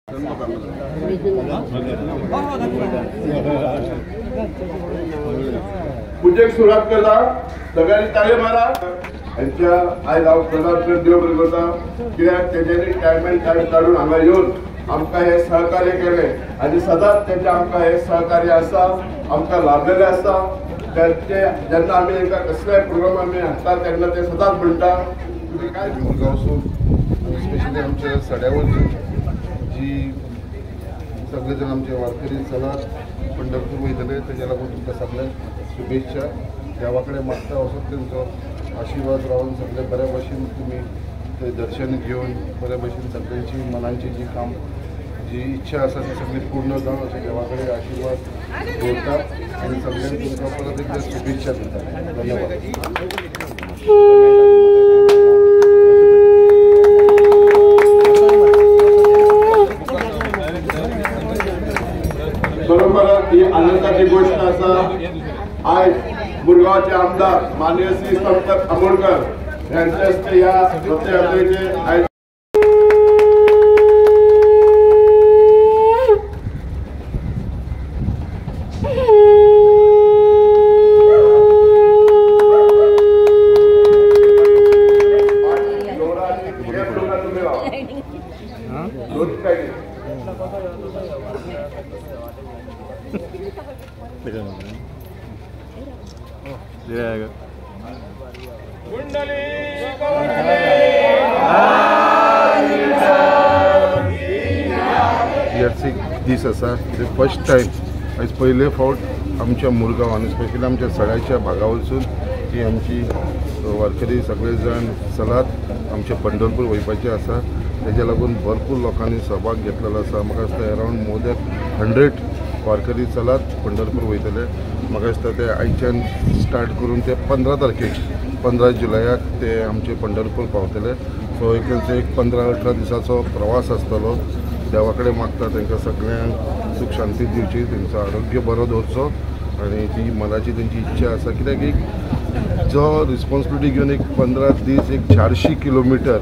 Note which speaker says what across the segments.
Speaker 1: पूजेक सुरुवात करता सगळ्यांनी ताळे मारा। यांच्या आयज हांव प्रधान देव बरें करता कित्याक तेंच्यांनी टायम एंड टायम काडून हांगा येवन आमकां हे सहकार्य केलें आनी सदांच तेंचें आमकां हे सहकार्य आसा, आमकां लाभलेलें आसा। ते जेन्ना आमी तांकां कसलेय प्रोग्राम आमी हाडटा तेन्ना ते सदांच म्हणटा तुमी काय मुरगांवसून स्पेशली आमच्या सड्यावरची जी सगळे जण आमचे वारकरी चलात पंढरपूर वयतले तेच्या लागून तुमकां सगळ्यांक शुभेच्छा। देवा कडेन मागता वचत तेंचो आशिर्वाद रावन सगळे बऱ्या भशेन तुमी ते दर्शन घेवन बऱ्या भशेन सगळ्यांची मनांची जी काम जी इच्छा आसा ती सगळी पूर्ण जावन अशें देवा कडेन आशिर्वाद दवरता आनी सगळ्यांक तुमकां परत एकदा शुभेच्छा दिता। धन्यवाद। बरोबर ही आनंदाची गोष्ट आसा। आज मुरगांवचे आमदार माननीय श्री संपत आमोणकर यांच्या हस्ते ह्या रथयात्रेचे आज दीस आसा ते फर्स्ट टायम आज पयले फावट आमच्या मुरगांव आनी स्पेशली आमच्या सड्याच्या भागा वचून ही आमची वारकरी सगळे जण चलात आमचे पंढरपूर वयपाचे आसा। तेच्या लागून भरपूर लोकांनी सहभाग घेतलेलो आसा। म्हाका दिसता अरावंड मोर दॅन 100 वारकरी चलात पंढरपूर वयतले। म्हाका दिसता ते आयच्यान स्टार्ट करून ते 15 तारखेक 15 जुलयाक ते आमचे पंढरपूर पावतले। सो एक 15-18 दिसाचो प्रवास आसतलो। देवा कडेन मागता तांकां सगळ्यांक सुख शांती दिवची, तेंचो आरोग्य बरो दवरचो आनी ती मनाची तेंची इच्छा आसा। कित्याक एक जो रिस्पॉन्सिबिलिटी घेवन एक 15 दीस एक 400 किलोमिटर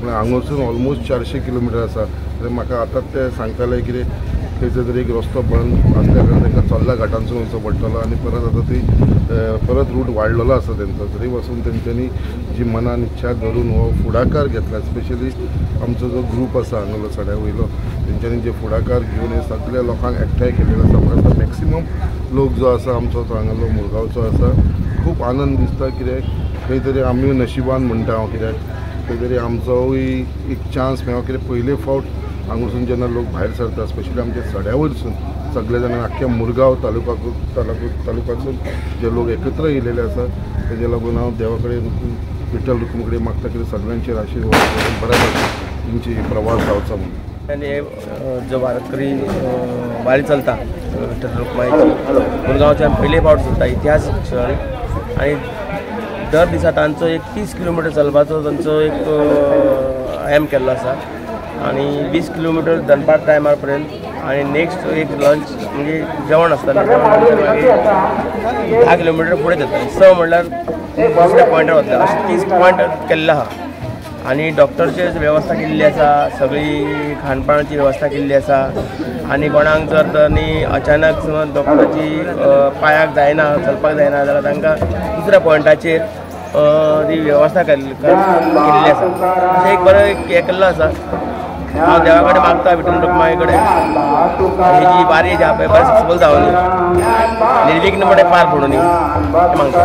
Speaker 1: हांगासून ऑलमोस्ट 400 किलोमिटर आसा। म्हाका आतां ते सांगताले कितें खंयचो तरी एक रस्तो बंद आसल्या कारणान तांकां चोल्ला घाटांसून वयचो पडटलो आनी परत आतां ती परत रूट वाडलेलो आसा तेंचो। तरी वचून तेंच्यांनी जी मनान इच्छा धरून हो फुडाकार घेतला, स्पेशली आमचो जो ग्रूप आसा हांगालो सड्या वयलो तेंच्यांनी जे फुडाकार घेवन हे सगळ्या लोकांक एकठांय केल्लेलो आसा। म्हाका दिसता मॅक्सिमम लोक जो आसा आमचो तो हांगालो मुरगांवचो आसा। खूब आनंद दिसता कित्याक खंय तरी आमी नशिबान म्हणटा हांव, कित्याक खंय तरी आमचोय एक चान्स मेळ्ळो। कित्याक पयले फावट हांगासून जेन्ना लोक भायर सरता स्पेशली आमच्या सड्या वयरसून सगळे जाण आख्ख्या मुरगांव तालुकासून जे लोक एकत्र येयलेले आसा तेच्या लागून हांव देवा कडेन विठ्ठल रुक्मी कडेन मागता की सगळ्यांचेर आशिर्वाद करून बऱ्या भशेन तेंची प्रवास जावचो म्हणून।
Speaker 2: आनी जो वारकरी वारी चलता विठ्ठल रुक्माईची मुरगांवच्यान पयले फावट चलता इतिहास क्षण आनी दर दिसा तांचो एक 30 किलोमिटर चलपाचो तांचो एक एम केल्लो आसा आनी 20 किलोमिटर दनपार टायमार पर्यंत आनी नेक्स्ट एक लंच म्हणजे जेवण आसतलें। जेवण मागीर 10 किलोमिटर फुडें जाता। 6 म्हणल्यार दुसऱ्या पॉयंटार वतले अशें 30 पॉयंट केल्ले आहा। आनी डॉक्टरची वेवस्था केल्ली आसा, सगळी खाणपाणाची वेवस्था केल्ली आसा। आनी कोणाक जर तर अचानक समज डॉक्टराची पांयाक जायना चलपाक जायना जाल्यार तांकां दुसऱ्या पॉयंटाचेर ती वेवस्था केल्ली आसा। अशें एक बरो हें केल्लो आसा। हांव देवा कडेन मागता विठ्ठल रुक्माई कडेन ही जी वारी जी आहा बरी सक्सेसफूल जावनी, निर्विघ्नपणे पार पडूनी मागता।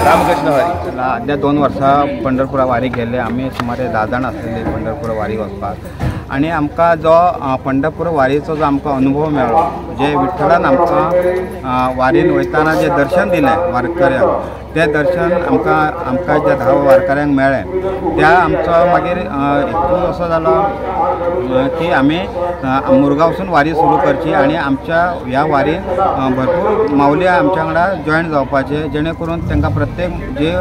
Speaker 2: रामकृष्ण हरी।
Speaker 3: आदल्या 2 वर्सां पंढरपुरा वारी गेले आमी सुमारे 10 जाण आसलेले पंढरपुरा वारी वचपाक। आनी आमकां जो पंढरपूर वारीचो जो आमकां अनुभव मेळ्ळो, जे विठ्ठलान आमकां वारीन वयताना जे दर्शन दिलें वारकऱ्यांक, तें दर्शन आमकां ज्या 10 वारकऱ्यांक मेळ्ळें त्या आमचो मागीर हेतू असो जालो की आमी मुरगांवसून वारी सुरू करची आनी आमच्या ह्या वारीन भरपूर माऊली आमच्या वांगडा जॉयन जावपाचे, जेणे करून तांकां प्रत्येक जे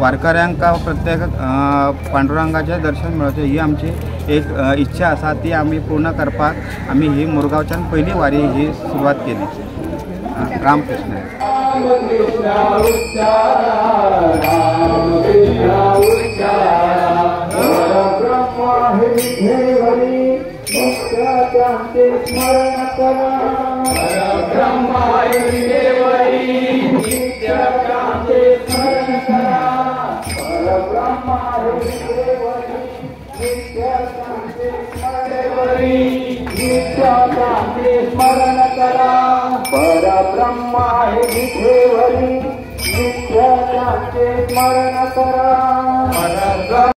Speaker 3: वारकऱ्यांक प्रत्येक पांडुरंगाचें दर्शन मेळचें ही आमची एक इच्छा आसा। ती आमी पूर्ण करपाक आमी ही मुरगांवच्यान पयली वारी ही सुरवात केली। रामकृष्ण।
Speaker 4: नित्याचे स्मरण करा परब्रह्मा विदेवरी नित्याचे स्मरण करा परब्रह्मा विदेवरी नित्याचे स्मरण करा परब्रह्मा विदेवरी नित्याचे स्मरण करा परब्रह्म